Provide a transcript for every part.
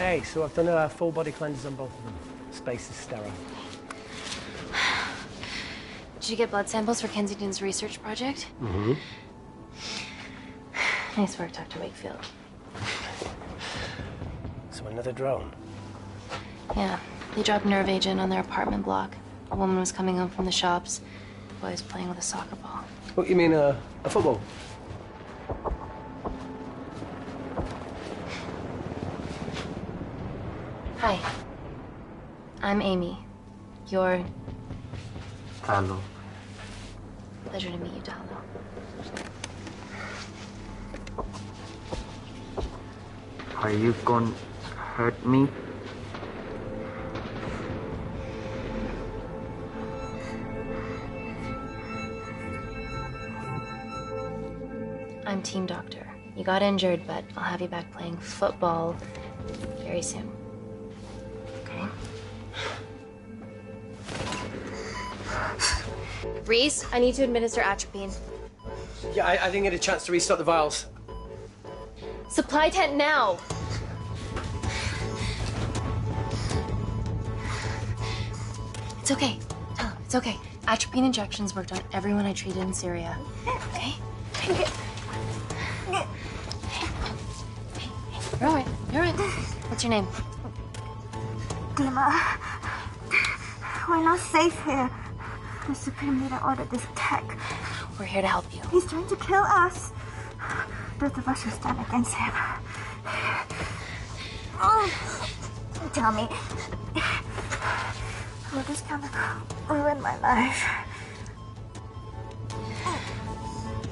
Okay, so I've done a full body cleanse on both of them. Space is sterile. Did you get blood samples for Kensington's research project? Mm-hmm. Nice work, Dr. Wakefield. So another drone? Yeah, they dropped nerve agent on their apartment block. A woman was coming home from the shops. The boy was playing with a soccer ball. What, you mean a football? Hi. I'm Amy. You're... Talo. Pleasure to meet you, Talo. Are you gonna hurt me? I'm team doctor. You got injured, but I'll have you back playing football very soon. Okay? Reese, I need to administer atropine. Yeah, I didn't get a chance to restock the vials. Supply tent now! It's okay. Tell him, it's okay. Atropine injections worked on everyone I treated in Syria. Okay? You're all right. You're all right. What's your name? Dima, we're not safe here. The Supreme Leader ordered this attack. We're here to help you. He's trying to kill us. Both of us should stand against him. Oh, tell me, will this chemical ruin my life?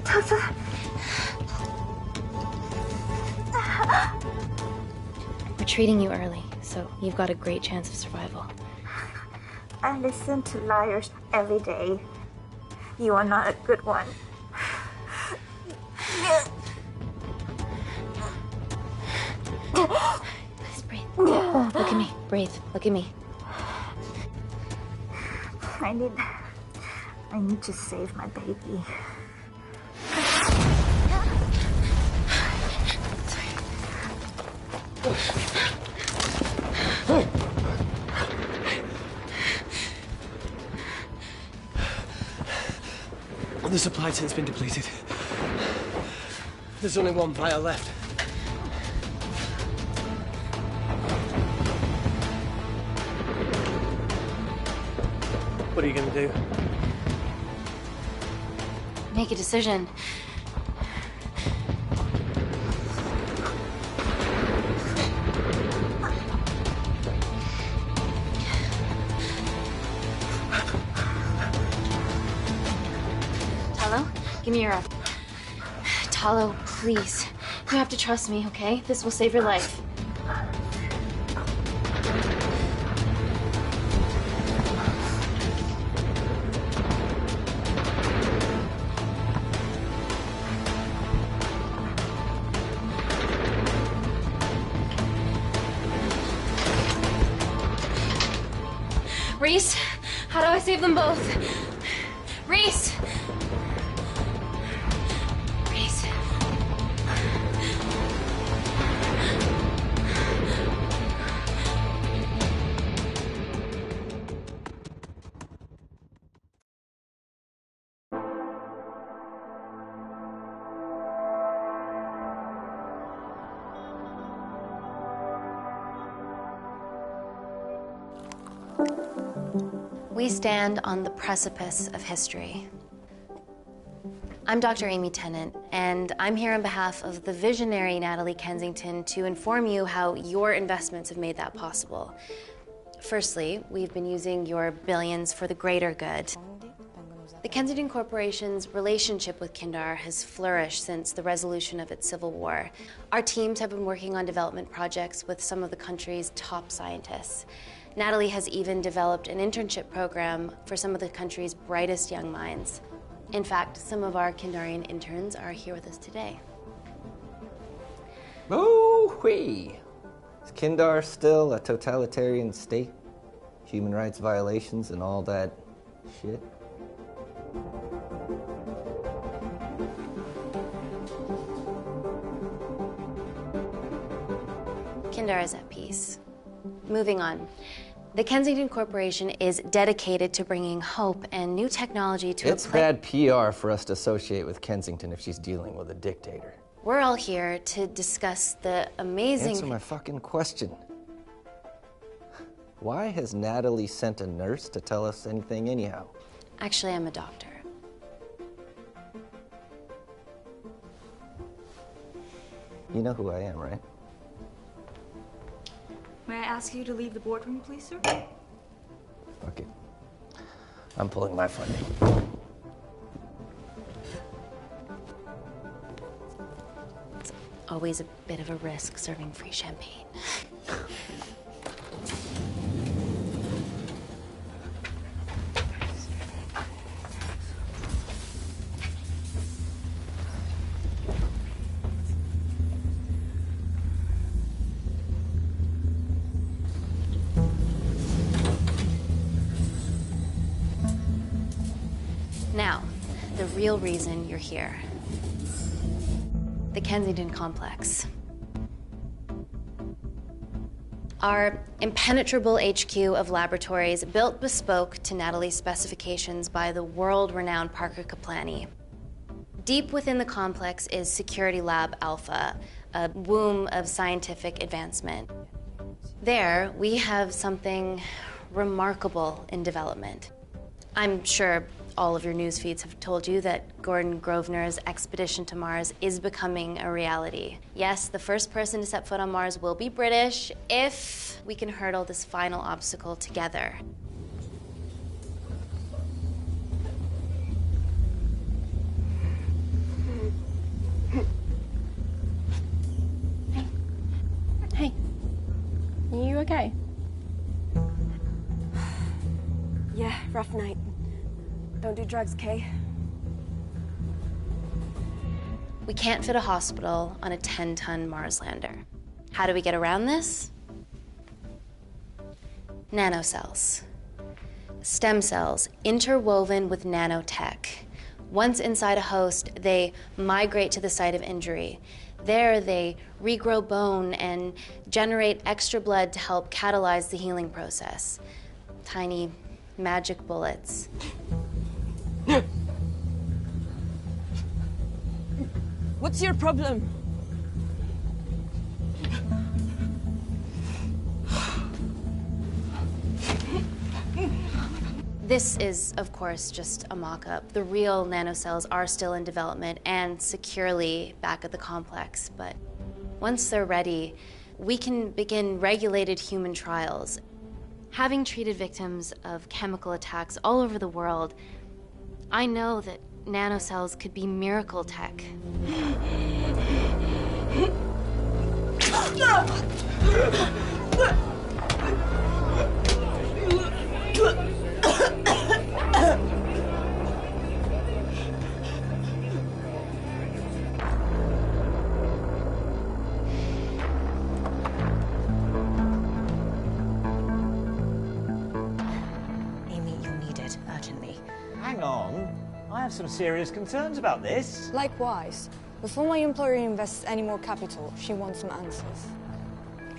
Doctor. We're treating you early, so you've got a great chance of survival. I listen to liars every day. You are not a good one. Please breathe. Look at me. Breathe. Look at me. I need to save my baby. The supply tent's been depleted. There's only one vial left. What are you going to do? Make a decision. Talo, give me your arm. Talo, please. You have to trust me, okay? This will save your life. Reese, how do I save them both? Reese! Reese. We stand on the precipice of history. I'm Dr. Amy Tennant, and I'm here on behalf of the visionary Natalie Kensington to inform you how your investments have made that possible. Firstly, we've been using your billions for the greater good. The Kensington Corporation's relationship with Kindar has flourished since the resolution of its civil war. Our teams have been working on development projects with some of the country's top scientists. Natalie has even developed an internship program for some of the country's brightest young minds. In fact, some of our Kindarian interns are here with us today. Oh-wee! Is Kindar still a totalitarian state? Human rights violations and all that shit? Kindar is at peace. Moving on. The Kensington Corporation is dedicated to bringing hope and new technology to It's bad PR for us to associate with Kensington if she's dealing with a dictator. We're all here to discuss the amazing... Answer my fucking question. Why has Natalie sent a nurse to tell us anything anyhow? Actually, I'm a doctor. You know who I am, right? May I ask you to leave the boardroom, please, sir? Fuck it. I'm pulling my funding. It's always a bit of a risk serving free champagne. Now, the real reason you're here. The Kensington Complex. Our impenetrable HQ of laboratories built bespoke to Natalie's specifications by the world-renowned Parker Kaplani. Deep within the complex is Security Lab Alpha, a womb of scientific advancement. There, we have something remarkable in development. I'm sure all of your news feeds have told you that Gordon Grosvenor's expedition to Mars is becoming a reality. Yes, the first person to set foot on Mars will be British if we can hurdle this final obstacle together. Hey. Are you okay? Yeah, rough night. Don't do drugs, Kay. We can't fit a hospital on a 10-ton Mars lander. How do we get around this? Nanocells. Stem cells interwoven with nanotech. Once inside a host, they migrate to the site of injury. There, they regrow bone and generate extra blood to help catalyze the healing process. Tiny magic bullets. What's your problem? This is, of course, just a mock-up. The real nanocells are still in development and securely back at the complex, but once they're ready, we can begin regulated human trials. Having treated victims of chemical attacks all over the world, I know that nanocells could be miracle tech. Amy, you'll need it urgently. Hang on. I have some serious concerns about this. Likewise. Before my employer invests any more capital, she wants some answers.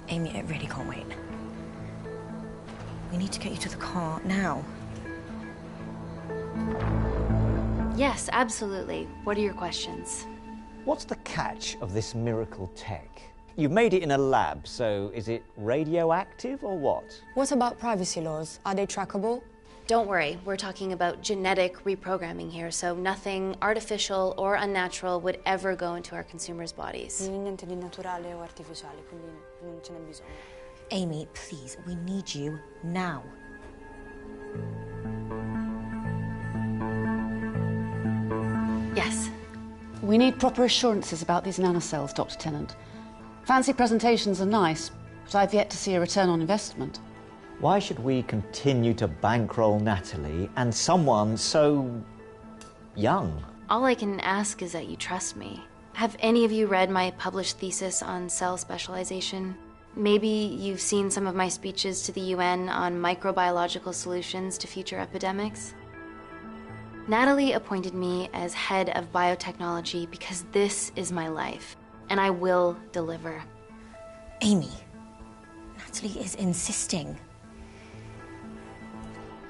Amy, it really can't wait. We need to get you to the car now. Yes, absolutely. What are your questions? What's the catch of this miracle tech? You've made it in a lab, so is it radioactive or what? What about privacy laws? Are they trackable? Don't worry, we're talking about genetic reprogramming here, so nothing artificial or unnatural would ever go into our consumers' bodies. Niente di naturale o artificiale, quindi non ce n'è bisogno. Amy, please, we need you now. Yes. We need proper assurances about these nanocells, Dr. Tennant. Fancy presentations are nice, but I've yet to see a return on investment. Why should we continue to bankroll Natalie and someone so young? All I can ask is that you trust me. Have any of you read my published thesis on cell specialization? Maybe you've seen some of my speeches to the UN on microbiological solutions to future epidemics? Natalie appointed me as head of biotechnology because this is my life, and I will deliver. Amy, Natalie is insisting.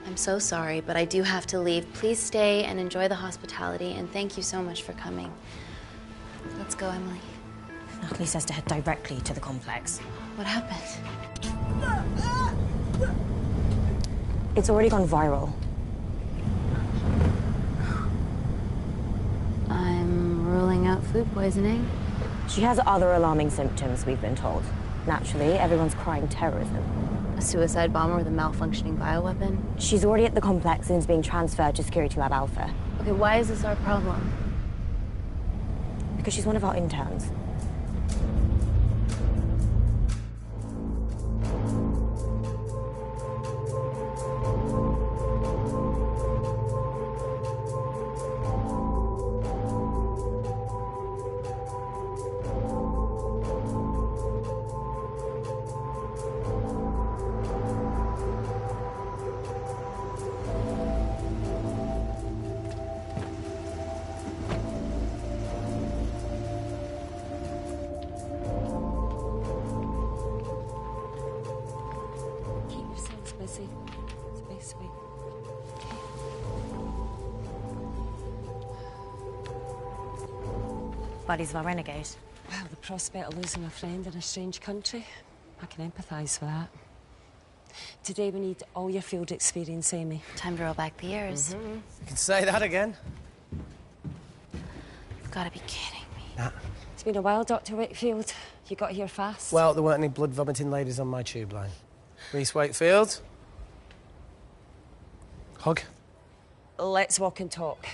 I'm so sorry, but I do have to leave. Please stay and enjoy the hospitality, and thank you so much for coming. Let's go, Emily. Natalie says to head directly to the complex. What happened? It's already gone viral. I'm ruling out food poisoning. She has other alarming symptoms, we've been told. Naturally, everyone's crying terrorism. A suicide bomber with a malfunctioning bioweapon? She's already at the complex and is being transferred to Security Lab Alpha. Okay, why is this our problem? Because she's one of our interns. Buddies of a renegade. Well, the prospect of losing a friend in a strange country, I can empathise with that. Today we need all your field experience, Amy. Time to roll back the years. You can say that again. You've got to be kidding me. Nah. It's been a while, Dr. Wakefield. You got here fast. Well, there weren't any blood-vomiting ladies on my tube line. Reese Wakefield. Hug. Let's walk and talk.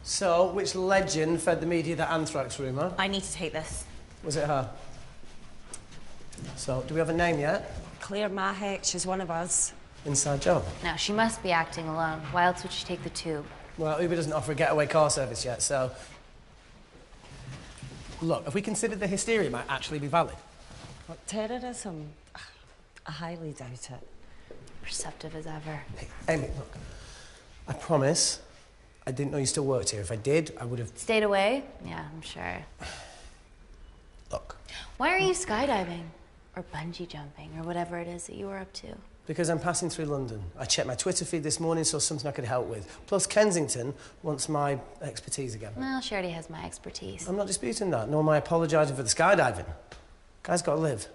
So, which legend fed the media that anthrax rumour? I need to take this. Was it her? So, do we have a name yet? Claire Mahek, she's one of us. Inside job. Now, she must be acting alone. Why else would she take the tube? Well, Uber doesn't offer a getaway car service yet, so... Look, if we consider the hysteria might actually be valid. What, terrorism? I highly doubt it. Perceptive as ever. Hey, Amy, look. I promise I didn't know you still worked here. If I did, I would have... Stayed away? Yeah, I'm sure. Look. Why are you skydiving? Or bungee jumping, or whatever it is that you were up to? Because I'm passing through London. I checked my Twitter feed this morning, saw something I could help with. Plus, Kensington wants my expertise again. Well, she already has my expertise. I'm not disputing that, nor am I apologising for the skydiving. Guy's got to live.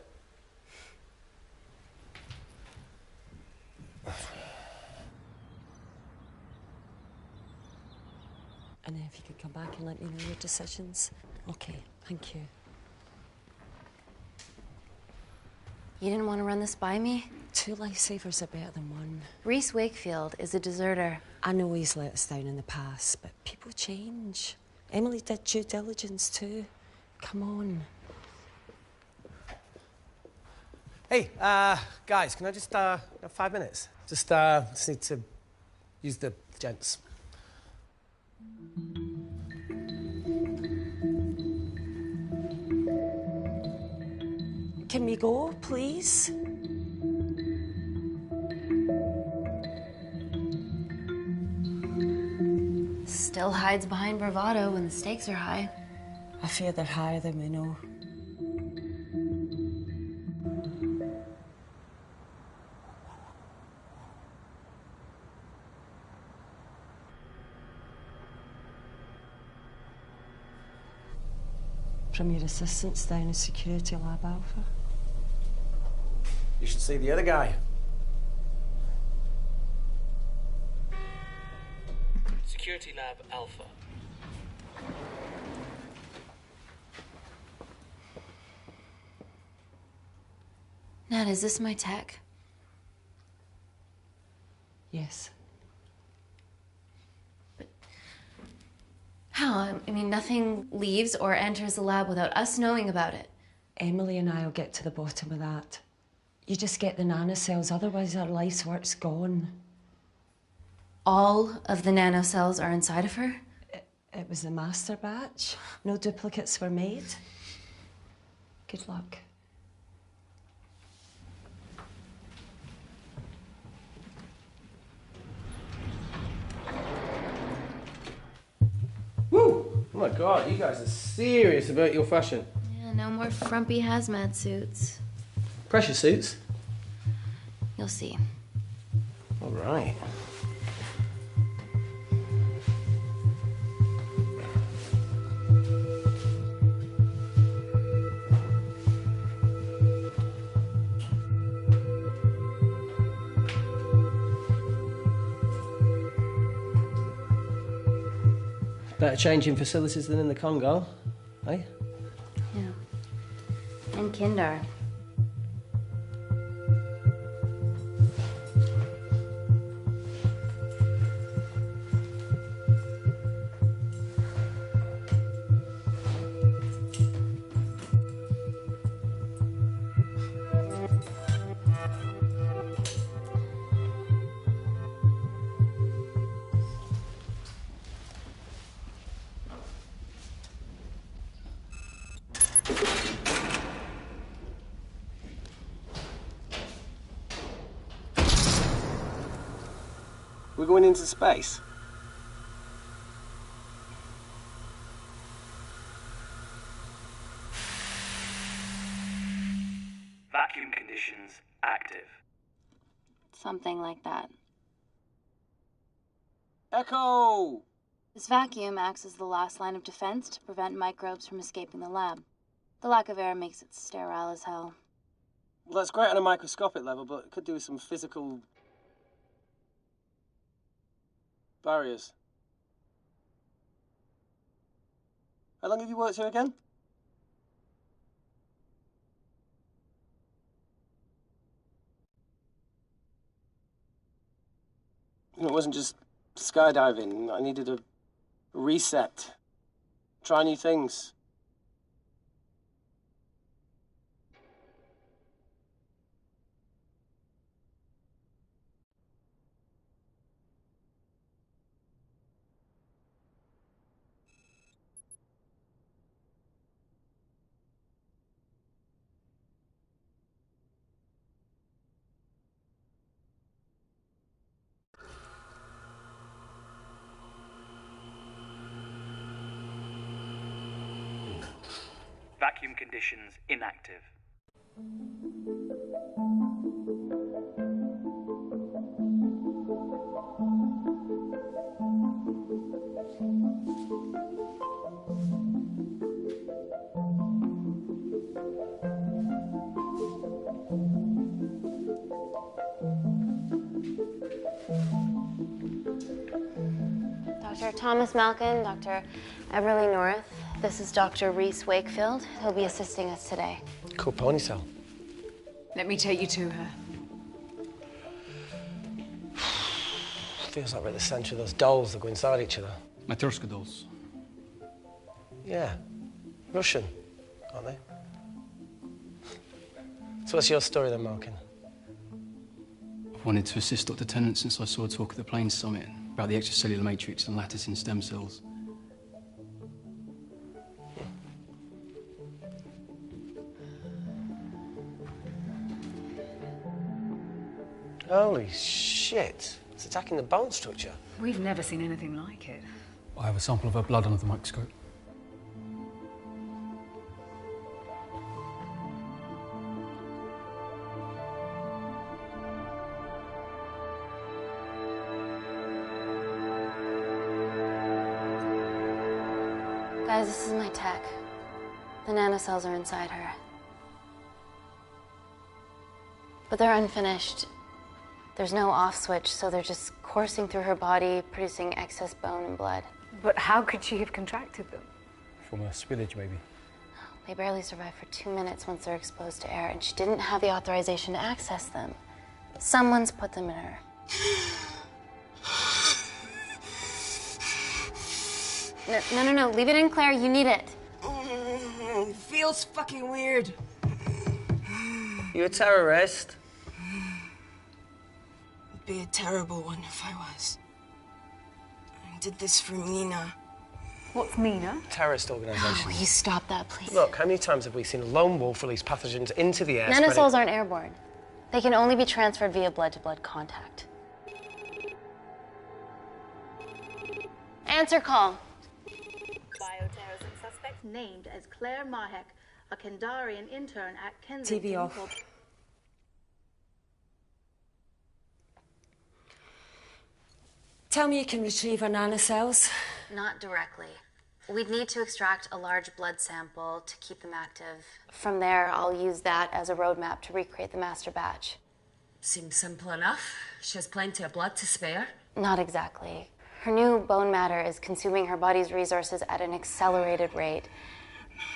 And if you could come back and let me know your decisions. Okay, thank you. You didn't want to run this by me? 2 lifesavers are better than 1. Reese Wakefield is a deserter. I know he's let us down in the past, but people change. Emily did due diligence too. Come on. Hey, guys, can I just, have 5 minutes? Just need to use the gents. Can we go, please? Still hides behind bravado when the stakes are high. I fear they're higher than we know. From your assistants down in Security Lab Alpha. You should see the other guy. Security Lab Alpha. Nat, is this my tech? Yes. How? I mean, nothing leaves or enters the lab without us knowing about it. Emily and I will get to the bottom of that. You just get the nanocells, otherwise our life's work's gone. All of the nanocells are inside of her? It was the master batch. No duplicates were made. Good luck. Woo! Oh my God, you guys are serious about your fashion. Yeah, no more frumpy hazmat suits. Pressure suits? You'll see. All right. Better changing facilities than in the Congo, eh? Yeah. And Kindar. We're going into space. Vacuum conditions active. Something like that. Echo! This vacuum acts as the last line of defense to prevent microbes from escaping the lab. The lack of air makes it sterile as hell. Well, that's great on a microscopic level, but it could do with some physical barriers. How long have you worked here again? It wasn't just skydiving. I needed a reset. Try new things. Vacuum conditions inactive. Dr. Thomas Malkin, Dr. Everly North. This is Dr. Reese Wakefield. He'll be assisting us today. Cool ponytail. Let me take you to her. Feels like we're at the centre of those dolls that go inside each other. Matryoshka dolls. Yeah. Russian, aren't they? So what's your story then, Malkin? I've wanted to assist Dr. Tennant since I saw a talk at the Plains Summit about the extracellular matrix and lattice in stem cells. Holy shit. It's attacking the bone structure. We've never seen anything like it. I have a sample of her blood under the microscope. Guys, this is my tech. The nanocells are inside her. But they're unfinished. There's no off switch, so they're just coursing through her body, producing excess bone and blood. But how could she have contracted them? From a spillage, maybe. They barely survive for 2 minutes once they're exposed to air, and she didn't have the authorization to access them. Someone's put them in her. No. Leave it in, Claire. You need it. It feels fucking weird. You a terrorist? It'd be a terrible one if I was. I did this for Mina. What's Mina? Terrorist organisation. Will you stop that, please? Look, how many times have we seen a lone wolf release pathogens into the air? Nanocells aren't airborne. They can only be transferred via blood-to-blood contact. Answer call. named as Claire Mahek, a Kandarian intern at Kensington. TV off. Tell me you can retrieve her nanocells. Not directly. We'd need to extract a large blood sample to keep them active. From there, I'll use that as a roadmap to recreate the master batch. Seems simple enough. She has plenty of blood to spare. Not exactly. Her new bone matter is consuming her body's resources at an accelerated rate.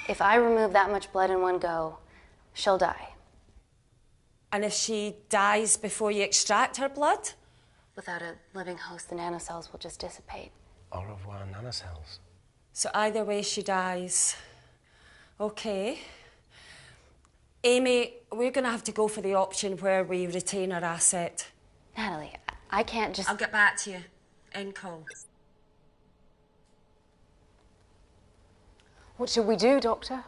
If I remove that much blood in one go, she'll die. And if she dies before you extract her blood? Without a living host, the nanocells will just dissipate. Au revoir, nanocells. So either way, she dies. Okay. Amy, we're going to have to go for the option where we retain our asset. Natalie, I can't just... I'll get back to you. End call. What should we do, Doctor?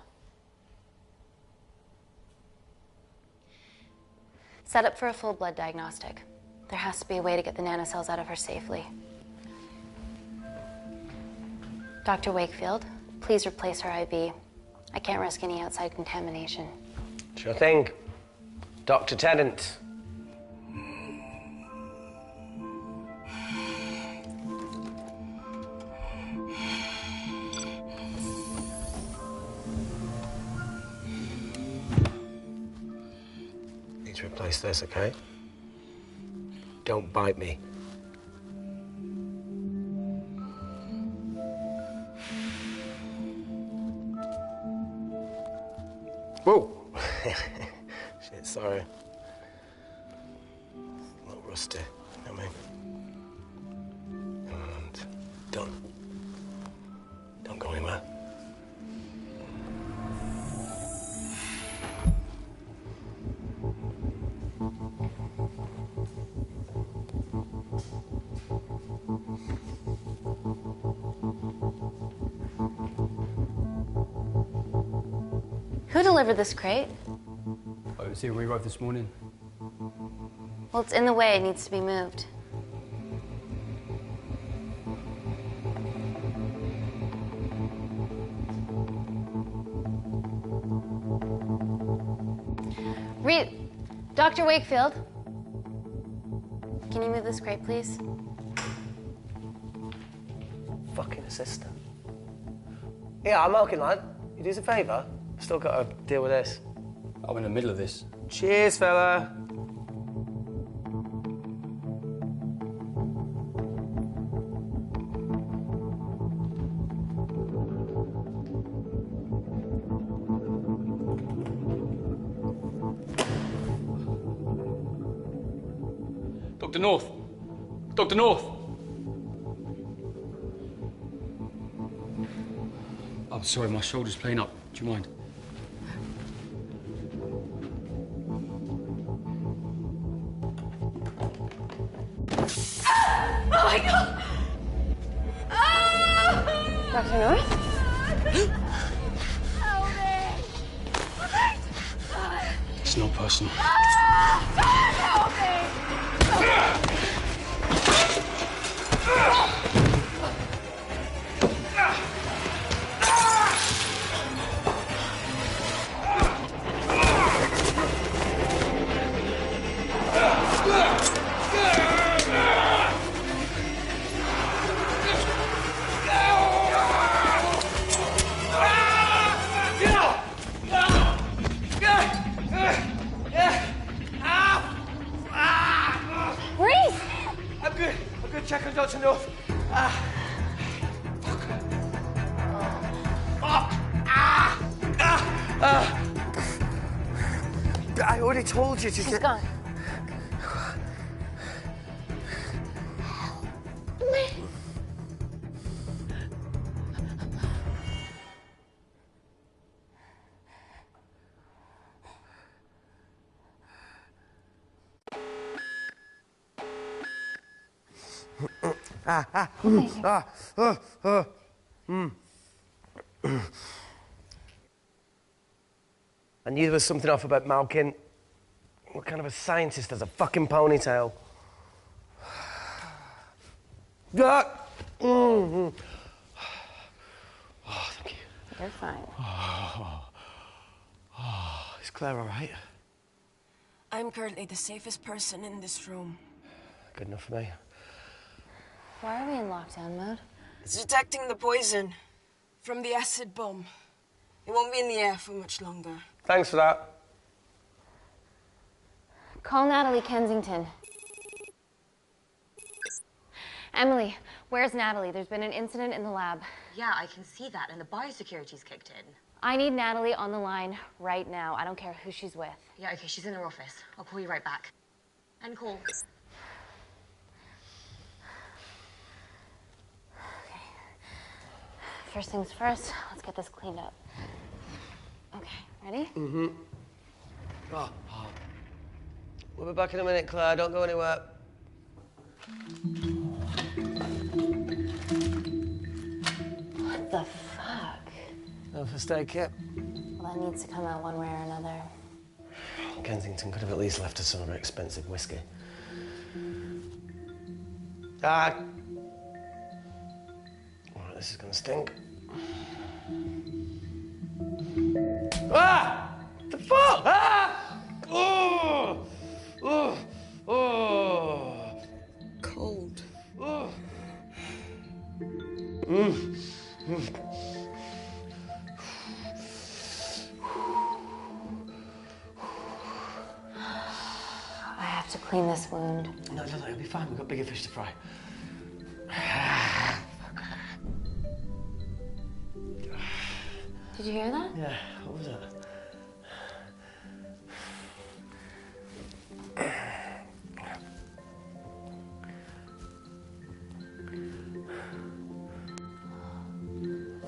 Set up for a full blood diagnostic. There has to be a way to get the nanocells out of her safely. Dr. Wakefield, please replace her IV. I can't risk any outside contamination. Sure thing. Dr. Tennant. Need to replace this, okay? Don't bite me. Whoa! Shit, sorry. A little rusty, I mean. And don't go anywhere. Who delivered this crate? Oh, it was here we arrived this morning. Well, it's in the way. It needs to be moved. Dr. Wakefield, can you move this crate, please? Fucking assistant. Yeah, I'm okay, lad. You do us a favour? I've still got to deal with this. I'm in the middle of this. Cheers, fella. Dr. North! Dr. North! I'm sorry, my shoulder's playing up. Do you mind? Oh my God! Oh! Dr. North? It's not personal. Help me! Check on Dr. North. I already told you to She's gone. I knew there was something off about Malkin. What kind of a scientist has a fucking ponytail? Oh, thank you. You're fine. Is Claire all right? I'm currently the safest person in this room. Good enough for me. Why are we in lockdown mode? It's detecting the poison from the acid bomb. It won't be in the air for much longer. Thanks for that. Call Natalie Kensington. Emily, where's Natalie? There's been an incident in the lab. Yeah, I can see that, and the biosecurity's kicked in. I need Natalie on the line right now. I don't care who she's with. Yeah, okay, she's in her office. I'll call you right back. End call. Okay. First things first, let's get this cleaned up. Okay, ready? Mm-hmm. Oh. We'll be back in a minute, Claire. Don't go anywhere. What the fuck? No first aid kit. Well, that needs to come out one way or another. Kensington could have at least left us some of her expensive whiskey. Ah! All right, this is gonna stink. Ah! The fuck? Ah! Oh! Oh! Oh! Cold. Oh! I have to clean this wound. No, it'll be fine. We've got bigger fish to fry. Did you hear that? Yeah, what was that?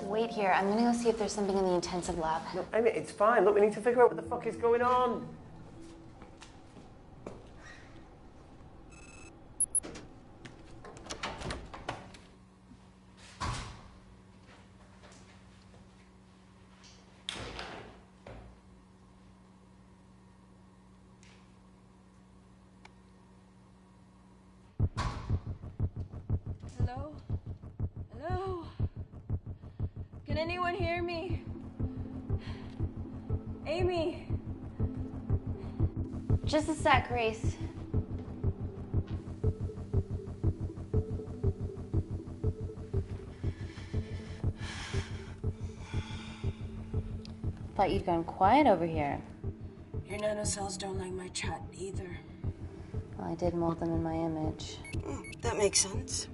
Wait here. I'm gonna go see if there's something in the intensive lab. No, Amy, it's fine. Look, we need to figure out what the fuck is going on. Hello? Hello? Can anyone hear me? Amy? Just a sec, Grace. Thought you'd gone quiet over here. Your nanocells don't like my chat either. Well, I did mold them in my image. That makes sense.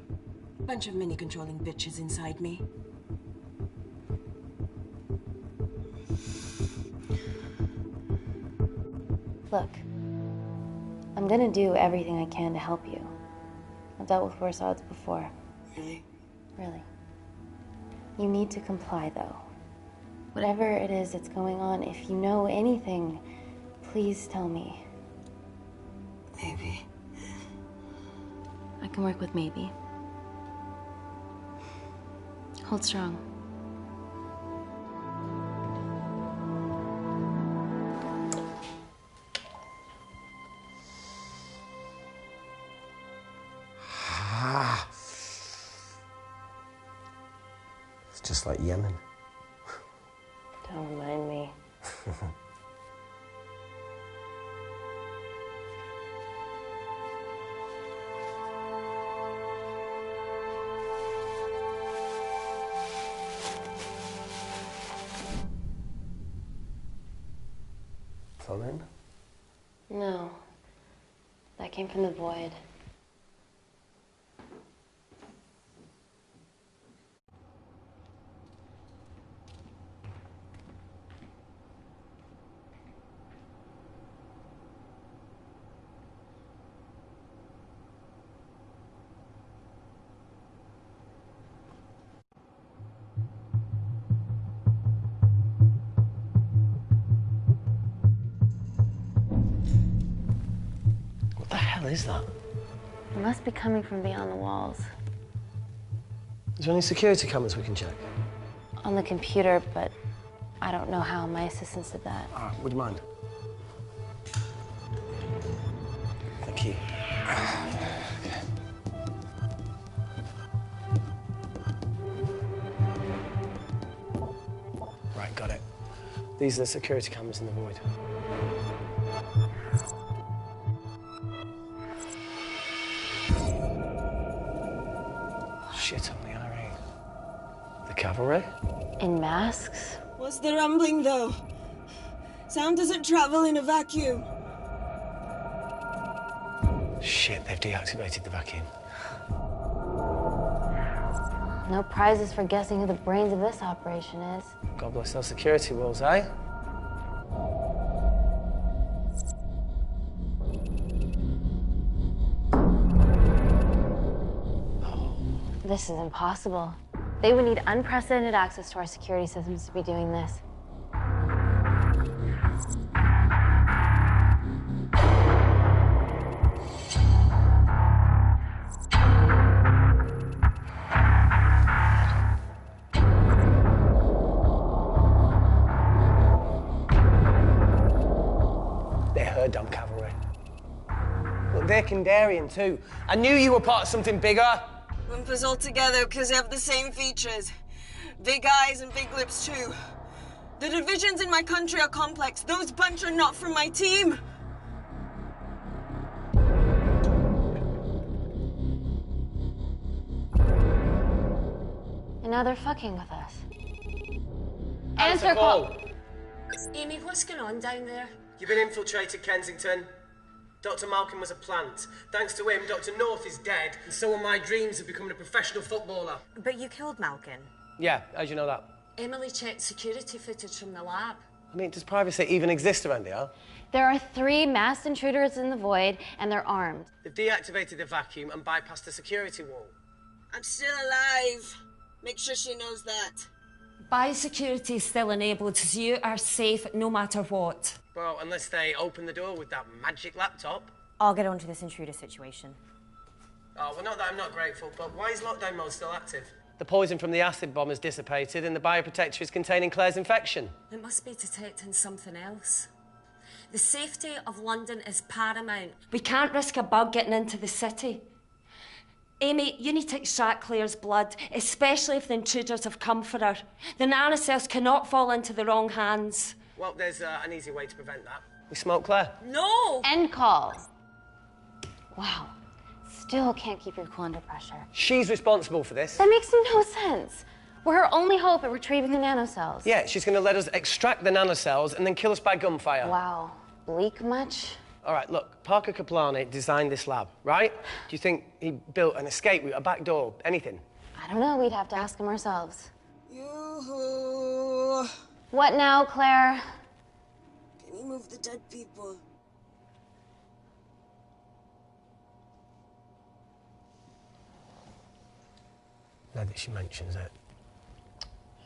Bunch of mini-controlling bitches inside me. Look, I'm gonna do everything I can to help you. I've dealt with worse odds before. Really? Really. You need to comply, though. Whatever it is that's going on, if you know anything, please tell me. Maybe. I can work with maybe. Hold strong. It's just like Yemen. Don't remind me. Phone in? No. That came from the void. What the hell is that? It must be coming from beyond the walls. Is there any security cameras we can check? On the computer, but I don't know how. My assistants did that. All right, would you mind? Thank you. These are the security cameras in the void. Shit on the IRA. The cavalry? In masks? What's the rumbling, though? Sound doesn't travel in a vacuum. Shit, they've deactivated the vacuum. No prizes for guessing who the brains of this operation is. God bless those security walls, eh? This is impossible. They would need unprecedented access to our security systems to be doing this. They're her dumb cavalry. Look, they're Kandarian too. I knew you were part of something bigger. Lumpers all together because they have the same features. Big eyes and big lips too. The divisions in my country are complex. Those bunch are not from my team. And now they're fucking with us. Answer call. Amy, what's going on down there? You've been infiltrated, Kensington. Dr. Malcolm was a plant. Thanks to him, Dr. North is dead, and so are my dreams of becoming a professional footballer. But you killed Malcolm. Yeah, how'd you know that? Emily checked security footage from the lab. I mean, does privacy even exist around here? There are 3 masked intruders in the void, and they're armed. They've deactivated the vacuum and bypassed the security wall. I'm still alive. Make sure she knows that. Biosecurity is still enabled, so you are safe no matter what. Well, unless they open the door with that magic laptop. I'll get onto this intruder situation. Oh, well, not that I'm not grateful, but why is lockdown mode still active? The poison from the acid bomb has dissipated and the bioprotector is containing Claire's infection. It must be detecting something else. The safety of London is paramount. We can't risk a bug getting into the city. Amy, you need to extract Claire's blood, especially if the intruders have come for her. The nanocells cannot fall into the wrong hands. Well, there's an easy way to prevent that. We smoke Claire. No! End call. Wow. Still can't keep your cool under pressure. She's responsible for this. That makes no sense. We're her only hope at retrieving the nanocells. Yeah, she's going to let us extract the nanocells and then kill us by gunfire. Wow. Bleak much? All right, look, Parker Kaplani designed this lab, right? Do you think he built an escape route, a back door, anything? I don't know. We'd have to ask him ourselves. Yoo-hoo. What now, Claire? Can you move the dead people? Now that she mentions it.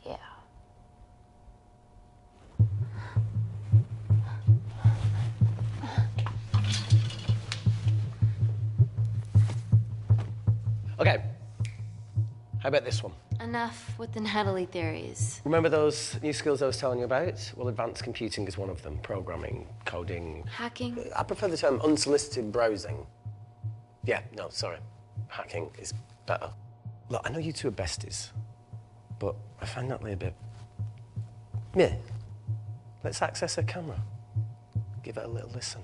Yeah. Okay. How about this one? Enough with the Natalie theories. Remember those new skills I was telling you about? Well, advanced computing is one of them. Programming, coding. Hacking? I prefer the term unsolicited browsing. Yeah, no, sorry. Hacking is better. Look, I know you two are besties, but I find Natalie a bit... Yeah. Let's access her camera. Give it a little listen.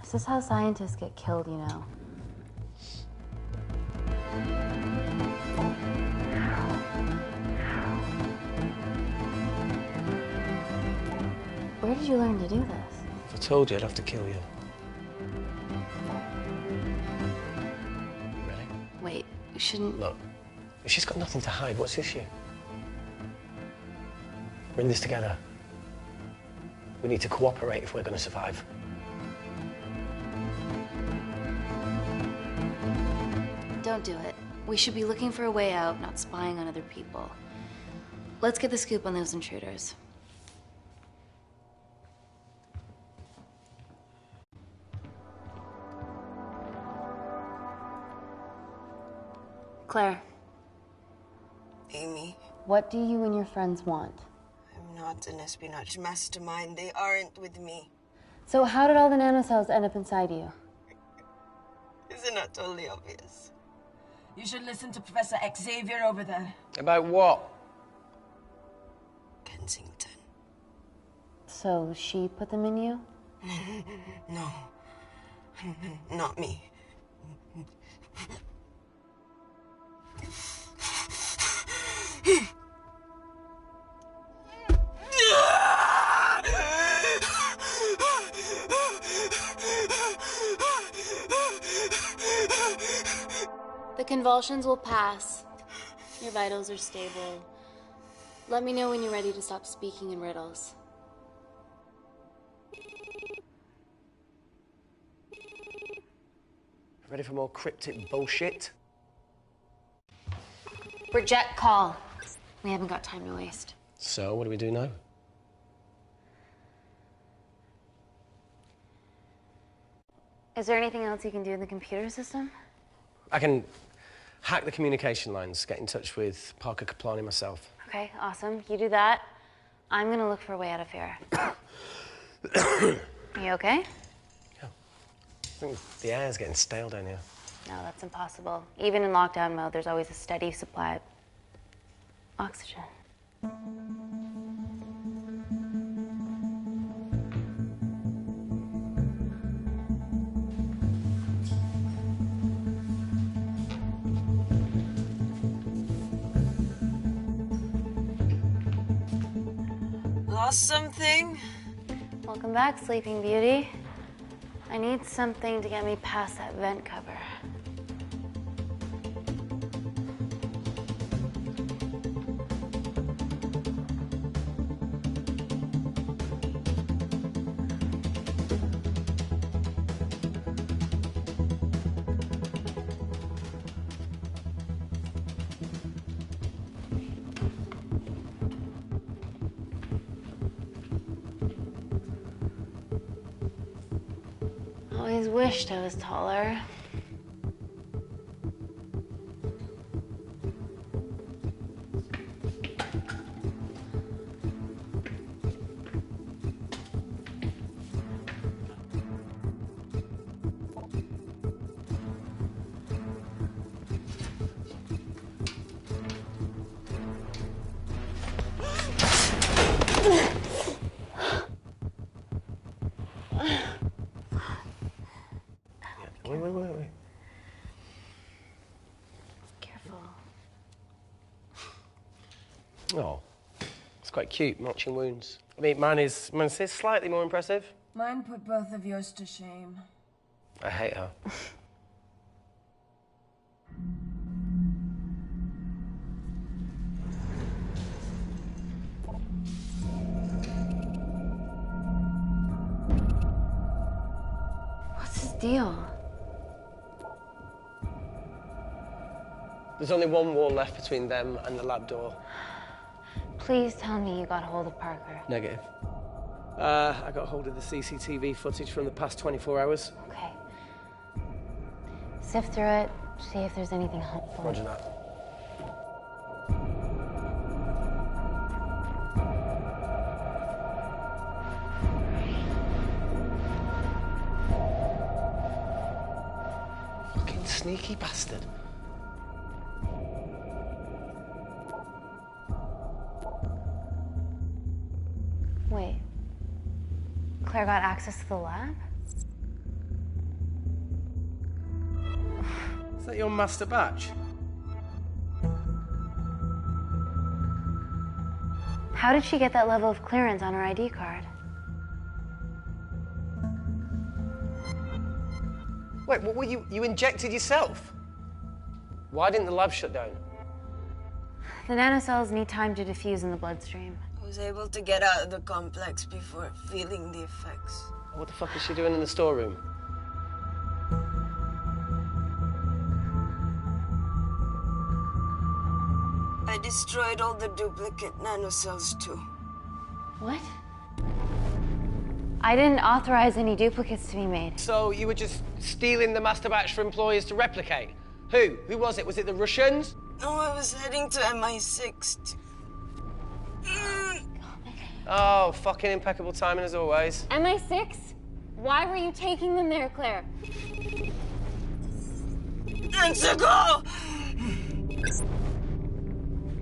This is how scientists get killed, you know. Where did you learn to do this? If I told you, I'd have to kill you. You ready? Wait, you shouldn't... Look, if she's got nothing to hide, what's the issue? We're in this together. We need to cooperate if we're going to survive. Don't do it. We should be looking for a way out, not spying on other people. Let's get the scoop on those intruders. Claire. Amy. What do you and your friends want? I'm not an espionage mastermind. They aren't with me. So how did all the nanocells end up inside you? Isn't that totally obvious? You should listen to Professor Xavier over there. About what? Kensington. So she put them in you? No. Not me. The convulsions will pass. Your vitals are stable. Let me know when you're ready to stop speaking in riddles. Ready for more cryptic bullshit? Reject call. We haven't got time to waste. So, what do we do now? Is there anything else you can do in the computer system? I can hack the communication lines, get in touch with Parker Kaplani myself. Okay, awesome. You do that. I'm gonna look for a way out of here. You okay? I think the air's getting stale down here. No, that's impossible. Even in lockdown mode, there's always a steady supply of oxygen. Lost something? Welcome back, Sleeping Beauty. I need something to get me past that vent cover. Always wished I was taller. Wait. Careful. Oh, it's quite cute, matching wounds. I mean, mine is slightly more impressive. Mine put both of yours to shame. I hate her. What's his deal? There's only one wall left between them and the lab door. Please tell me you got hold of Parker. Negative. I got hold of the CCTV footage from the past 24 hours. Okay. Sift through it, see if there's anything helpful. Roger that. Fucking sneaky bastard. Wait. Claire got access to the lab? Is that your master batch? How did she get that level of clearance on her ID card? Wait, what were you injected yourself? Why didn't the lab shut down? The nanocells need time to diffuse in the bloodstream. I was able to get out of the complex before feeling the effects. What the fuck is she doing in the storeroom? I destroyed all the duplicate nanocells too. What? I didn't authorize any duplicates to be made. So you were just stealing the master batch for employers to replicate? Who? Who was it? Was it the Russians? No, I was heading to MI6. Oh, fucking impeccable timing as always. MI6? Why were you taking them there, Claire? Let's go!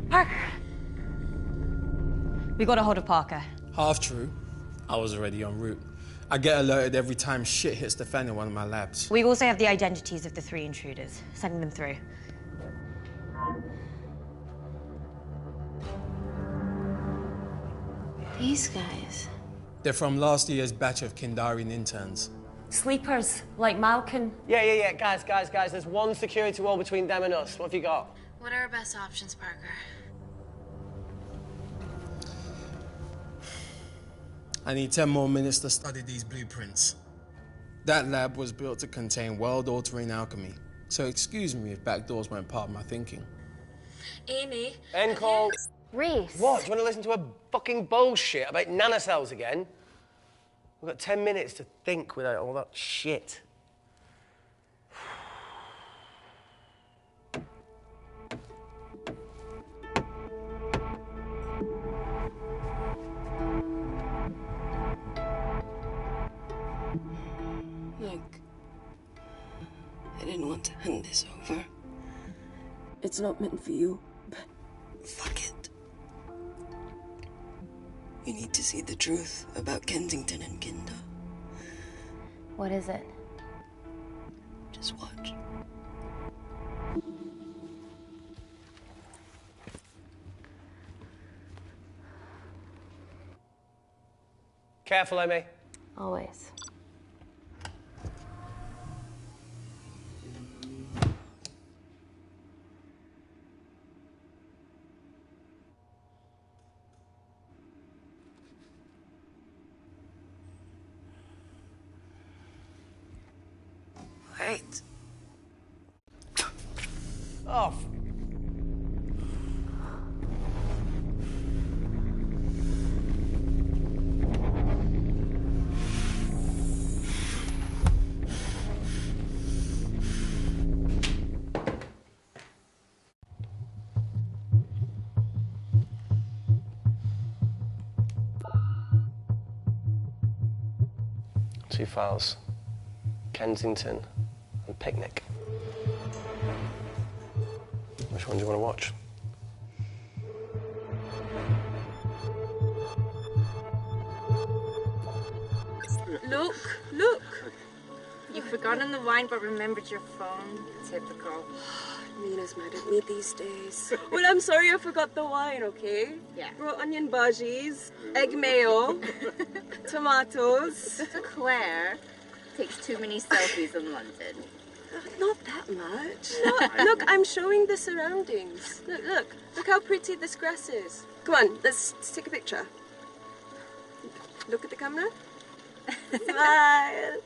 Parker. We got a hold of Parker. Half true. I was already en route. I get alerted every time shit hits the fan in one of my labs. We also have the identities of the 3 intruders. Sending them through. These guys. They're from last year's batch of Kindarian interns. Sleepers, like Malkin. Yeah. Guys. There's one security wall between them and us. What have you got? What are our best options, Parker? I need 10 more minutes to study these blueprints. That lab was built to contain world-altering alchemy. So excuse me if backdoors weren't part of my thinking. Amy. End call. Reese. What? Do you want to listen to a fucking bullshit about nanocells again? We've got 10 minutes to think without all that shit. Look, I didn't want to hand this over. It's not meant for you, but fuck it. You need to see the truth about Kensington and Kinder. What is it? Just watch. Careful, Amy. Always. Wait. Oh. Two files. Kensington and Picnic. Which one do you want to watch? Look! You've forgotten the wine but remembered your phone. Typical. Mina's mad at me these days. Well, I'm sorry I forgot the wine, okay? Yeah. Brought onion bhajis, egg mayo, tomatoes. Claire takes too many selfies in London. Not that much. Look, I'm showing the surroundings. Look how pretty this grass is. Come on, let's take a picture. Look at the camera. Smile.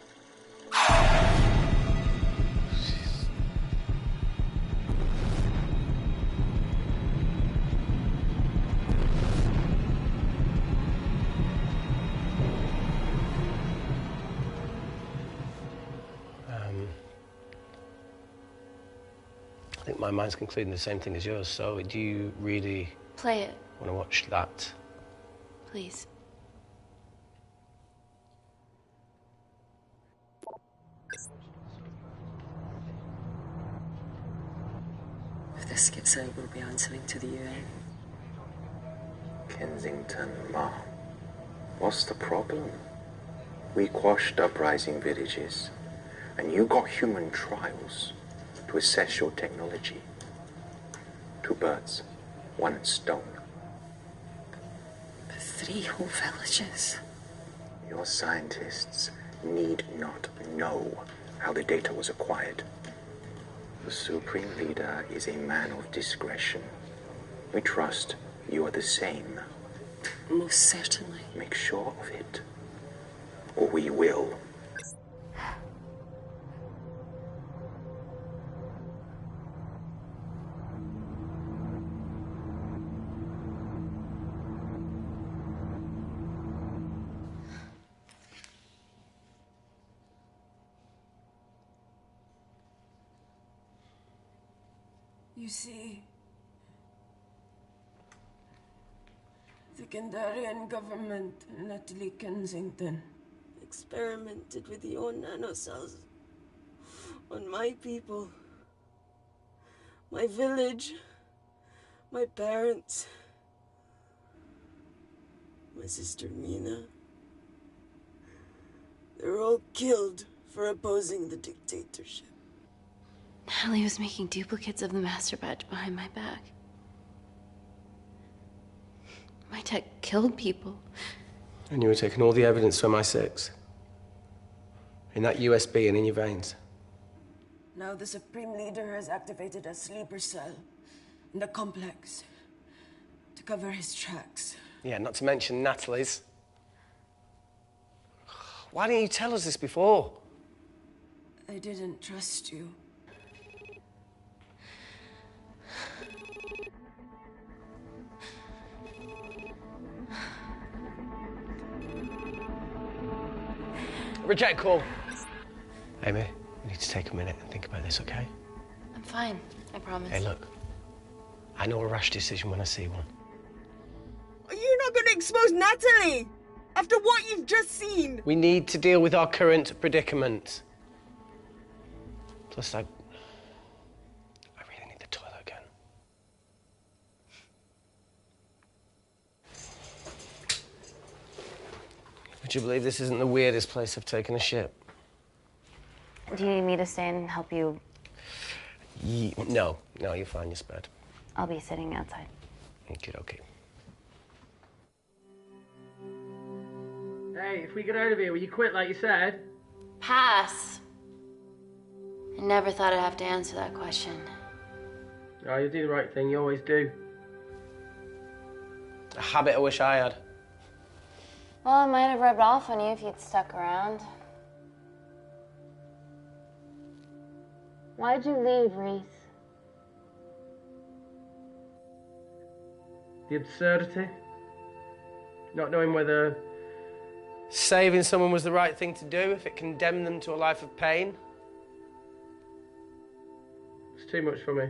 I think my mind's concluding the same thing as yours, so do you really Play it, want to watch that? please. If this gets out, we'll be answering to the UN. Kensington, Ma. What's the problem? We quashed uprising villages, and you got human trials to assess your technology. 2 birds, 1 stone. But 3 whole villages. Your scientists need not know how the data was acquired. The Supreme Leader is a man of discretion. We trust you are the same. Most certainly. Make sure of it, or we will. You see, the Kandarian government and Natalie Kensington experimented with your nanocells on my people, my village, my parents, my sister Mina, They're all killed for opposing the dictatorship. Natalie was making duplicates of the master badge behind my back. My tech killed people. And you were taking all the evidence from MI6? In that USB and in your veins? Now the Supreme Leader has activated a sleeper cell in the complex to cover his tracks. Yeah, not to mention Natalie's. Why didn't you tell us this before? I didn't trust you. Reject call. Amy, we need to take a minute and think about this, okay? I'm fine, I promise. Hey, look. I know a rash decision when I see one. Are you not going to expose Natalie? After what you've just seen? We need to deal with our current predicament. Plus, I really need the toilet again. Would you believe this isn't the weirdest place I've taken a shit? Do you need me to stay and help you? No, you're fine, you're spared. I'll be sitting outside. Okay. Hey, if we get out of here, will you quit like you said? Pass. I never thought I'd have to answer that question. Oh, you do the right thing, you always do. A habit I wish I had. Well, it might have rubbed off on you if you'd stuck around. Why'd you leave, Reese? The absurdity. Not knowing whether saving someone was the right thing to do if it condemned them to a life of pain. It's too much for me.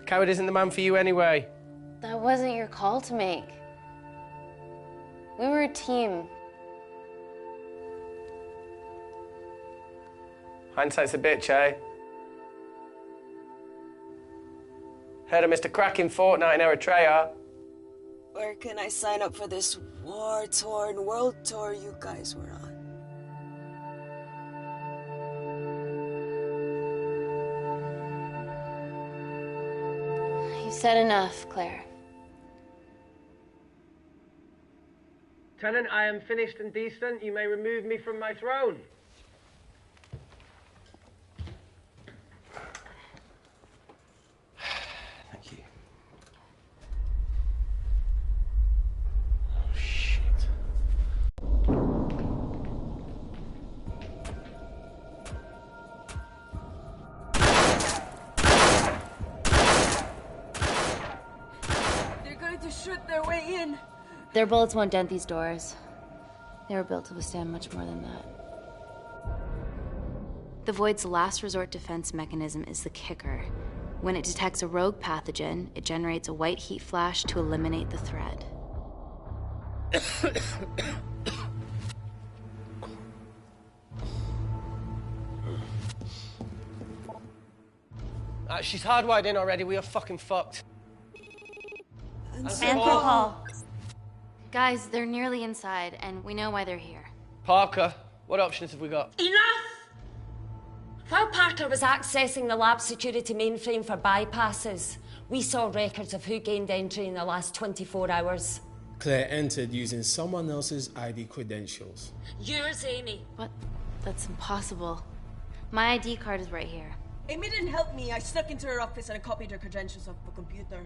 A coward isn't the man for you anyway. That wasn't your call to make. We were a team. Hindsight's a bitch, eh? Heard of Mr. Cracking Fortnite in Eritrea. Where can I sign up for this war-torn world tour you guys were on? You said enough, Claire. Tenant, I am finished and decent. You may remove me from my throne. Thank you. Oh, shit. They're going to shoot their way in. Their bullets won't dent these doors. They were built to withstand much more than that. The Void's last resort defense mechanism is the kicker. When it detects a rogue pathogen, it generates a white heat flash to eliminate the threat. She's hardwired in already. We are fucking fucked. Answer call. Guys, they're nearly inside, and we know why they're here. Parker, what options have we got? Enough! While Parker was accessing the lab security mainframe for bypasses, we saw records of who gained entry in the last 24 hours. Claire entered using someone else's ID credentials. Yours, Amy. What? That's impossible. My ID card is right here. Amy didn't help me. I snuck into her office and I copied her credentials off a computer.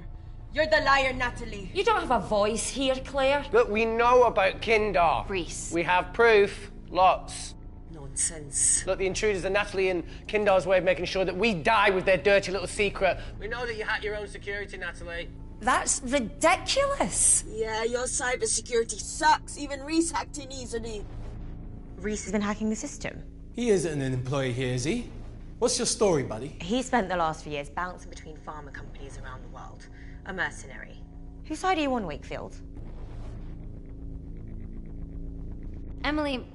You're the liar, Natalie. You don't have a voice here, Claire. Look, we know about Kindar. Reese. We have proof. Lots. Nonsense. Look, the intruders are Natalie and Kindar's way of making sure that we die with their dirty little secret. We know that you hack your own security, Natalie. That's ridiculous. Yeah, your cybersecurity sucks. Even Reese hacked in easily. Reese has been hacking the system. He isn't an employee here, is he? What's your story, buddy? He spent the last few years bouncing between pharma companies around the world. A mercenary. Whose side are you on, Wakefield? Emily,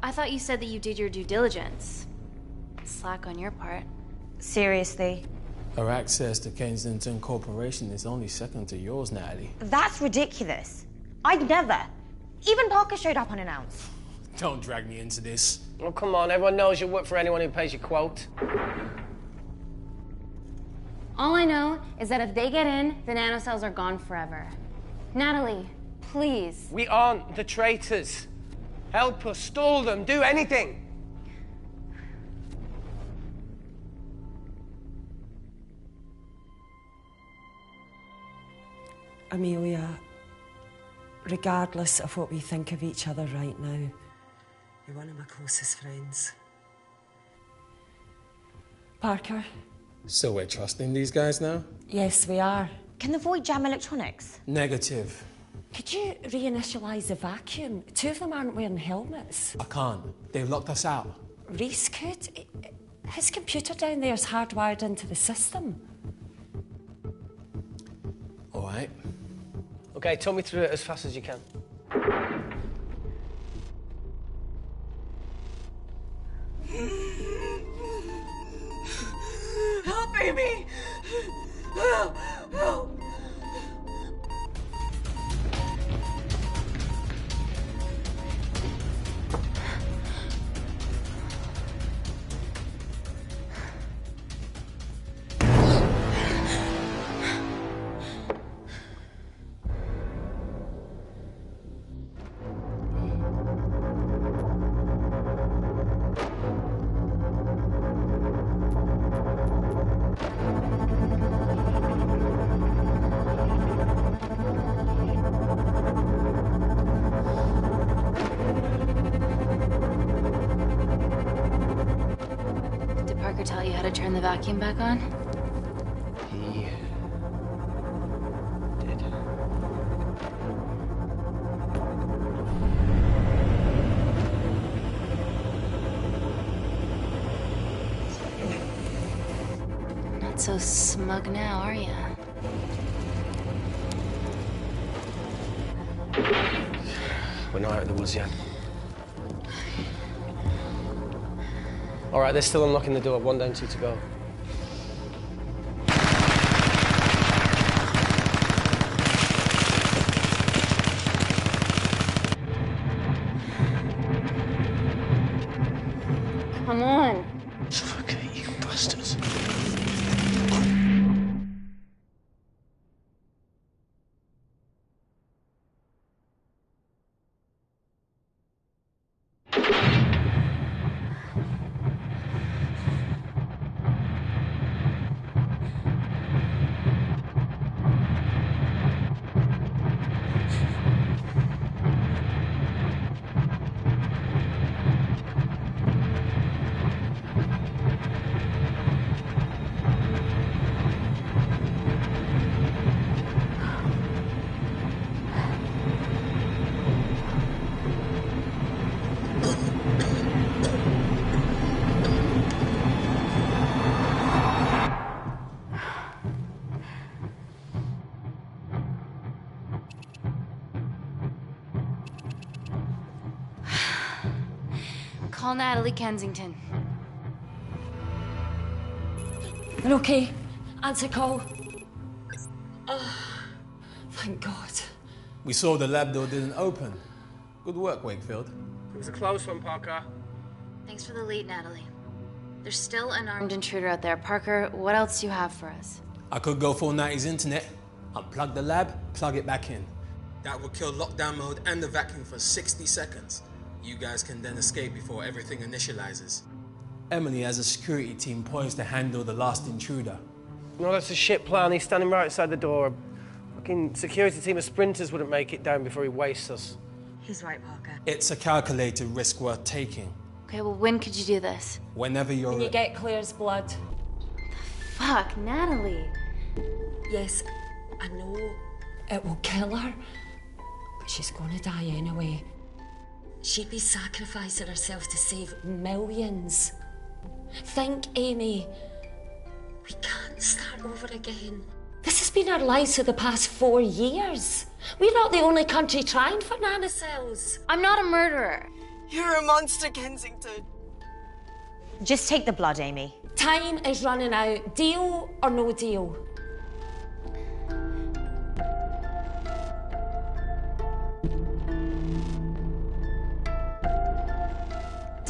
I thought you said that you did your due diligence. Slack on your part. Seriously? Her access to Kensington Corporation is only second to yours, Natalie. That's ridiculous. I'd never. Even Parker showed up unannounced. Don't drag me into this. Oh, come on, everyone knows you work for anyone who pays your quote. All I know is that if they get in, the nanocells are gone forever. Natalie, please. We aren't the traitors. Help us, stall them, do anything. Amelia, regardless of what we think of each other right now, you're one of my closest friends. Parker? So we're trusting these guys now? Yes, we are. Can the void jam electronics? Negative. Could you reinitialize the vacuum? Two of them aren't wearing helmets. I can't. They've locked us out. Reese could. His computer down there is hardwired into the system. All right. Okay, talk me through it as fast as you can. Help, Amy! Help! Help! Tell you how to turn the vacuum back on? He did. Not so smug now, are you? We're not out of the woods yet. All right, they're still unlocking the door. 1 down, 2 to go. Come on. Suffocate, you bastards. Call Natalie Kensington. They're okay. Answer call. Oh, thank God. We saw the lab door didn't open. Good work, Wakefield. It was a close one, Parker. Thanks for the lead, Natalie. There's still an armed intruder out there. Parker, what else do you have for us? I could go full 90s internet, unplug the lab, plug it back in. That would kill lockdown mode and the vacuum for 60 seconds. You guys can then escape before everything initializes. Emily has a security team poised to handle the last intruder. No, that's a shit plan. He's standing right outside the door. A fucking security team of sprinters wouldn't make it down before he wastes us. He's right, Parker. It's a calculated risk worth taking. Okay, well, when could you do this? Whenever you're... Can you get Claire's blood? Fuck, Natalie. Yes, I know. It will kill her, but she's gonna die anyway. She'd be sacrificing herself to save millions. Think, Amy. We can't start over again. This has been our lives for the past 4 years. We're not the only country trying for nanocells. I'm not a murderer. You're a monster, Kensington. Just take the blood, Amy. Time is running out. Deal or no deal?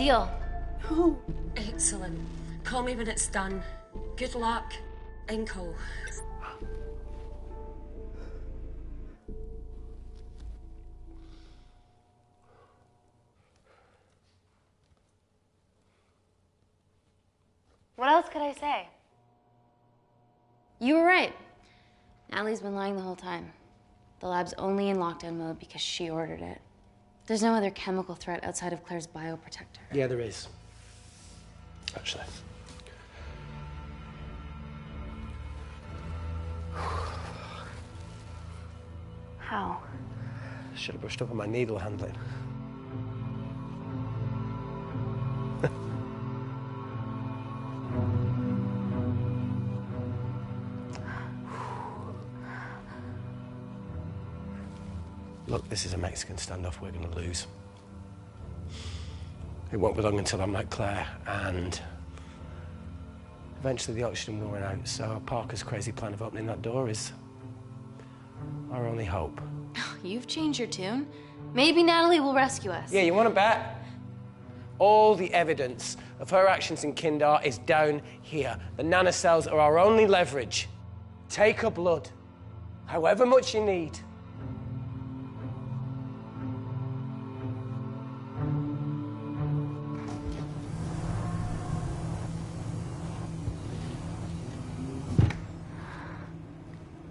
Deal. Excellent. Call me when it's done. Good luck. Inco. What else could I say? You were right. Natalie's been lying the whole time. The lab's only in lockdown mode because she ordered it. There's no other chemical threat outside of Claire's bioprotector. Yeah, there is. Actually. How? Should have brushed up on my needle handling. Look, this is a Mexican standoff we're going to lose. It won't be long until I'm like Claire, and eventually the oxygen will run out, so Parker's crazy plan of opening that door is our only hope. You've changed your tune. Maybe Natalie will rescue us. Yeah, you want to bet? All the evidence of her actions in Kindar is down here. The nanocells are our only leverage. Take her blood, however much you need.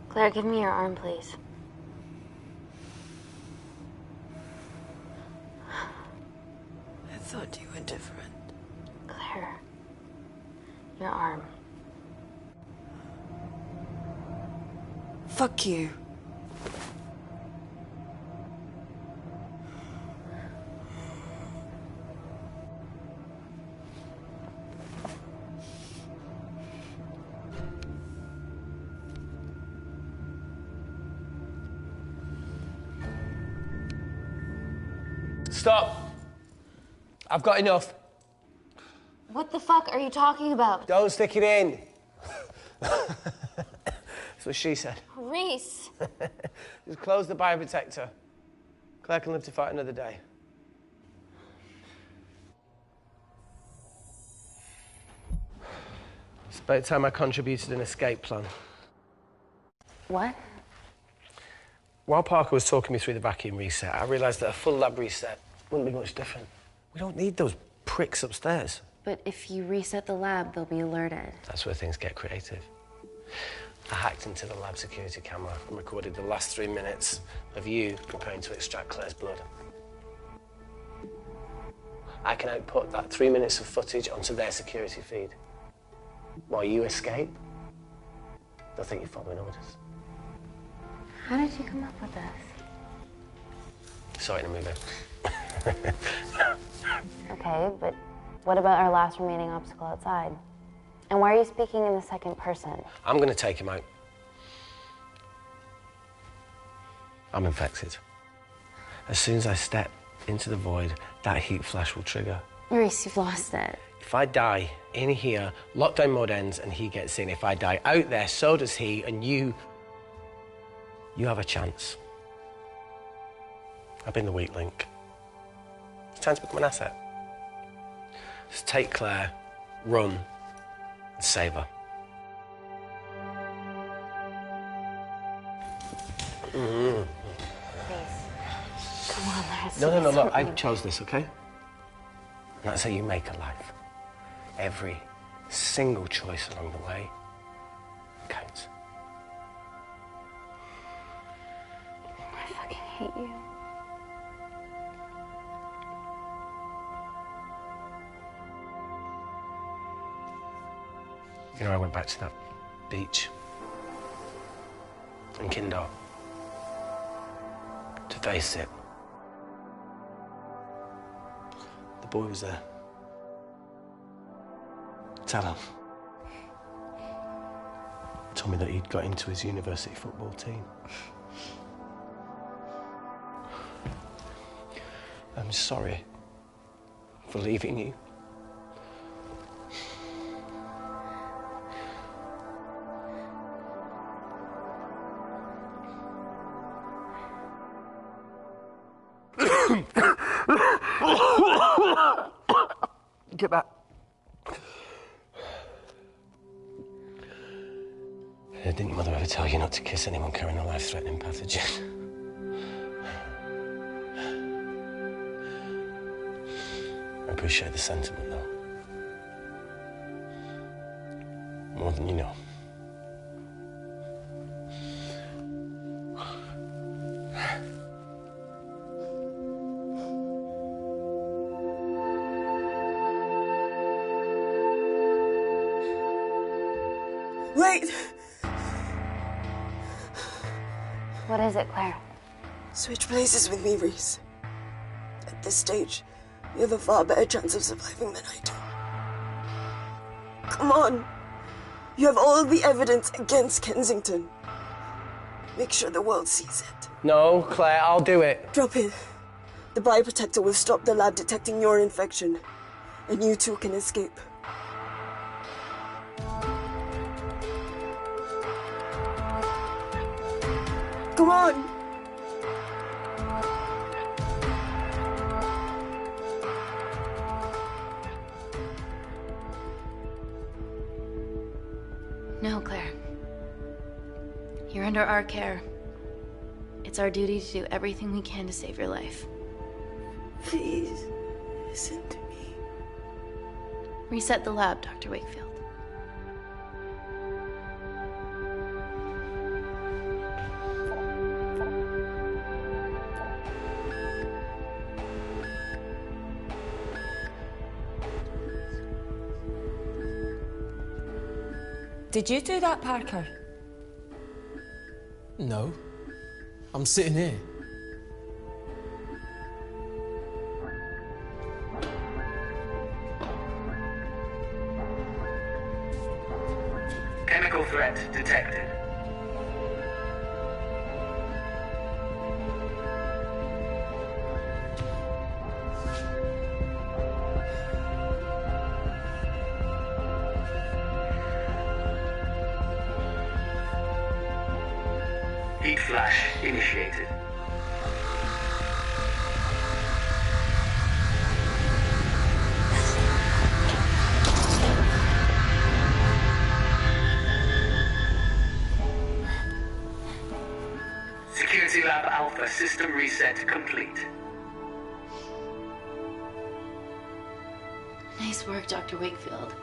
Claire, give me your arm, please. I thought you were different. Claire, your arm. Fuck you. Stop. I've got enough. What the fuck are you talking about? Don't stick it in. That's what she said. Reese. Just close the bioprotector. Claire can live to fight another day. It's about time I contributed an escape plan. What? While Parker was talking me through the vacuum reset, I realised that a full lab reset wouldn't be much different. We don't need those pricks upstairs. But if you reset the lab, they'll be alerted. That's where things get creative. I hacked into the lab security camera and recorded the last 3 minutes of you preparing to extract Claire's blood. I can output that 3 minutes of footage onto their security feed. While you escape, they'll think you're following orders. How did you come up with this? Saw it in a movie. Okay, but what about our last remaining obstacle outside? And why are you speaking in the second person? I'm going to take him out. I'm infected. As soon as I step into the void, that heat flash will trigger. Reese, you've lost it. If I die in here, lockdown mode ends and he gets in. If I die out there, so does he, and you have a chance. I've been the weak link. It's time to become an asset. Just take Claire, run, and save her. Please. Come on, let's No, look, I chose this, okay? And that's how you make a life. Every single choice along the way counts. I fucking hate you. You know, I went back to that beach in Kindar to face it. The boy was there. Tell him. Told me that he'd got into his university football team. I'm sorry for leaving you. Get back. Didn't your mother ever tell you not to kiss anyone carrying a life-threatening pathogen? I appreciate the sentiment, though. More than you know. Wait! What is it, Claire? Switch places with me, Reese. At this stage, you have a far better chance of surviving than I do. Come on. You have all the evidence against Kensington. Make sure the world sees it. No, Claire, I'll do it. Drop it. The bioprotector will stop the lab detecting your infection, and you two can escape. Come on! No, Claire. You're under our care. It's our duty to do everything we can to save your life. Please, listen to me. Reset the lab, Dr. Wakefield. Did you do that, Parker? No. I'm sitting here. Chemical threat detected. Heat flash initiated. Security Lab Alpha system reset complete. Nice work, Dr. Wakefield.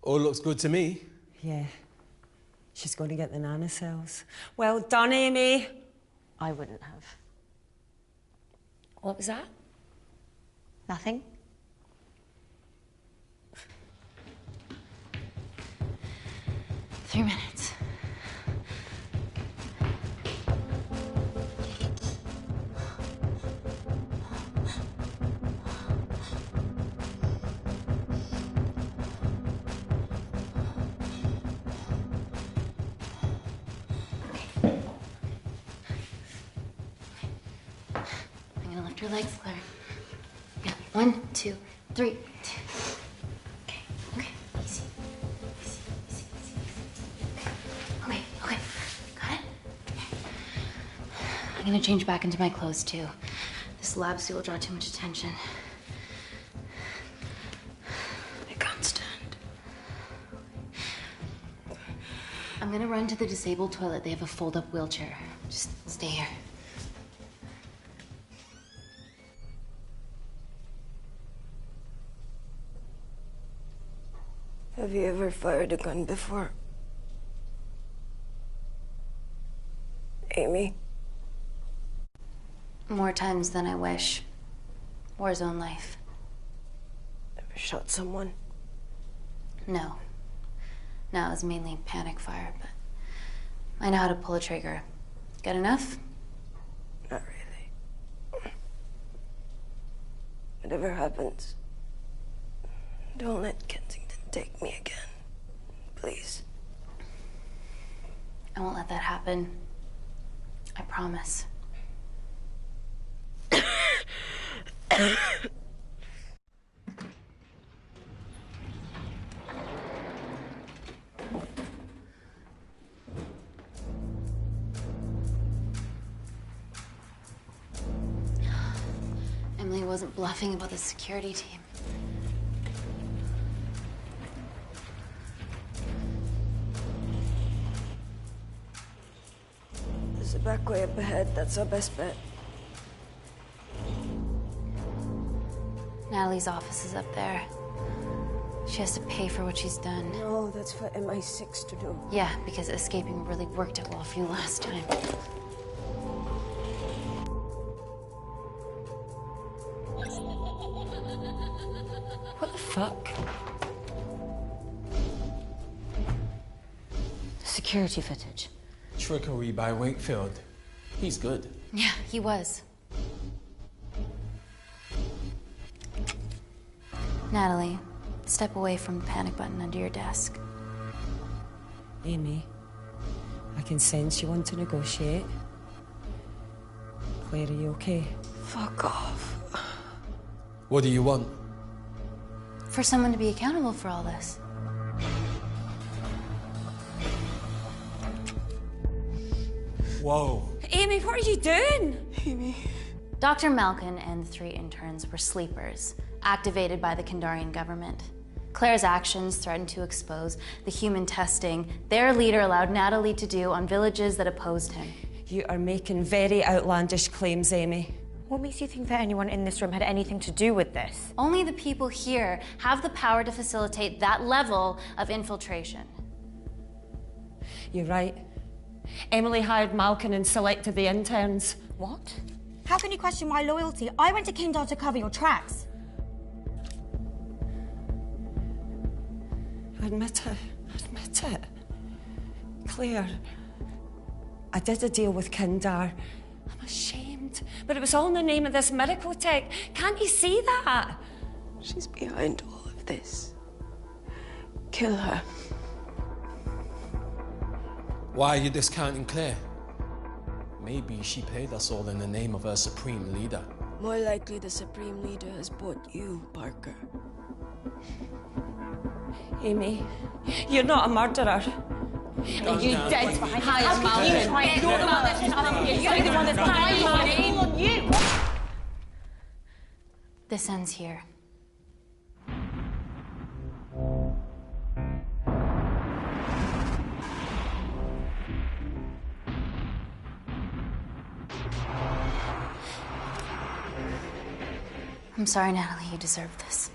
All looks good to me. Yeah. She's going to get the nanocells. Well done, Amy. I wouldn't have. What was that? Nothing? Three minutes. Lift your legs, Claire. Yeah, 1, 2, 3. Okay, okay, easy. Easy. Okay, got it? I'm gonna change back into my clothes, too. This lab suit will draw too much attention. I can't stand. I'm gonna run to the disabled toilet. They have a fold-up wheelchair. Just stay here. Have you ever fired a gun before? Amy? More times than I wish. Warzone life. Ever shot someone? No. No, it was mainly panic fire, but I know how to pull a trigger. Good enough? Not really. Whatever happens, don't let Kensington take me again. Please. I won't let that happen. I promise. wasn't bluffing about the security team. There's a back way up ahead. That's our best bet. Natalie's office is up there. She has to pay for what she's done. No, that's for MI6 to do. Yeah, because escaping really worked out well for you last time. What the fuck? Security footage. Trickery by Wakefield. He's good. Yeah, he was. Natalie, step away from the panic button under your desk. Amy, I can sense you want to negotiate. Claire, are you okay? Fuck off. What do you want? For someone to be accountable for all this. Whoa. Amy, what are you doing? Amy. Dr. Malkin and the 3 interns were sleepers, activated by the Kandarian government. Claire's actions threatened to expose the human testing their leader allowed Natalie to do on villages that opposed him. You are making very outlandish claims, Amy. What makes you think that anyone in this room had anything to do with this? Only the people here have the power to facilitate that level of infiltration. You're right. Emily hired Malkin and selected the interns. What? How can you question my loyalty? I went to Kindar to cover your tracks. Admit it. Admit it. Claire, I did a deal with Kindar. I'm ashamed, but it was all in the name of this miracle tech. Can't you see that? She's behind all of this. Kill her. Why are you discounting Claire? Maybe she paid us all in the name of her supreme leader. More likely the Supreme Leader has bought you, Parker. Amy, you're not a murderer. Calm You down. did hire Malkin. You're the one that's telling you. You're the one that's lying on you. This ends here. I'm sorry, Natalie, you deserve this.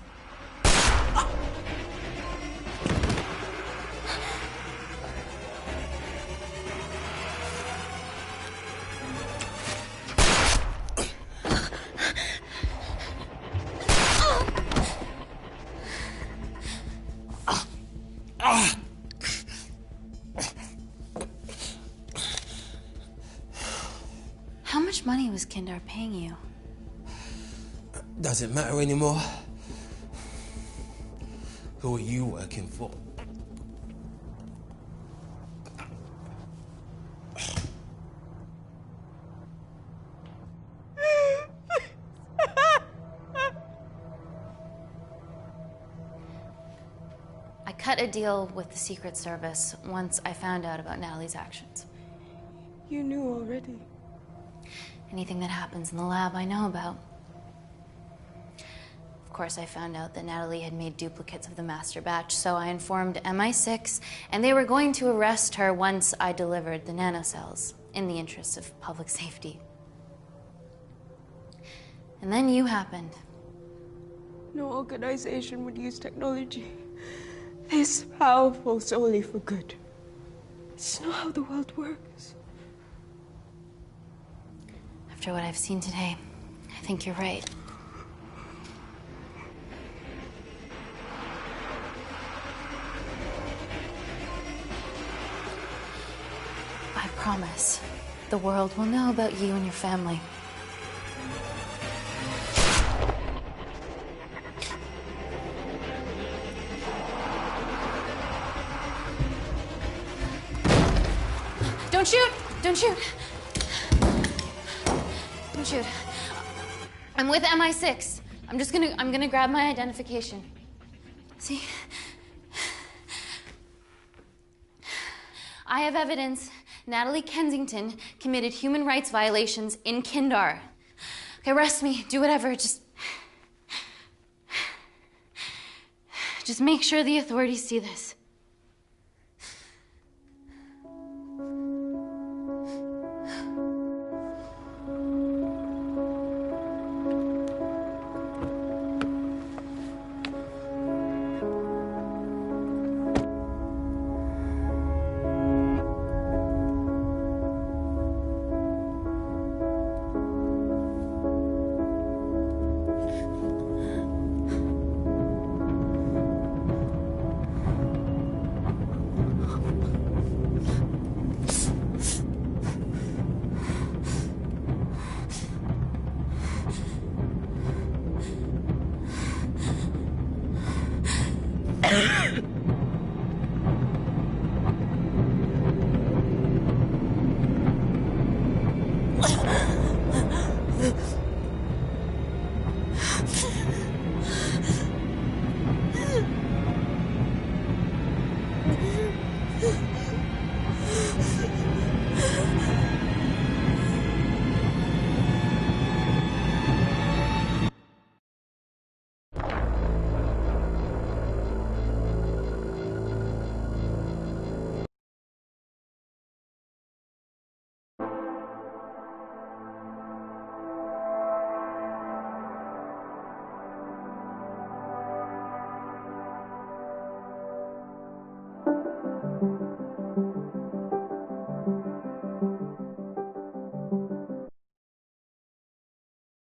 How much money was Kindar paying you? Does it matter anymore? Who are you working for? I cut a deal with the Secret Service once I found out about Natalie's actions. You knew already. Anything that happens in the lab, I know about. Of course, I found out that Natalie had made duplicates of the master batch, so I informed MI6, and they were going to arrest her once I delivered the nanocells, in the interest of public safety. And then you happened. No organization would use technology this powerful solely for good. It's not how the world works. After what I've seen today, I think you're right. I promise, the world will know about you and your family. Don't shoot! Don't shoot! Don't shoot. I'm with MI6. I'm gonna grab my identification. See? I have evidence Natalie Kensington committed human rights violations in Kindar. Okay, arrest me, do whatever, just Just make sure the authorities see this.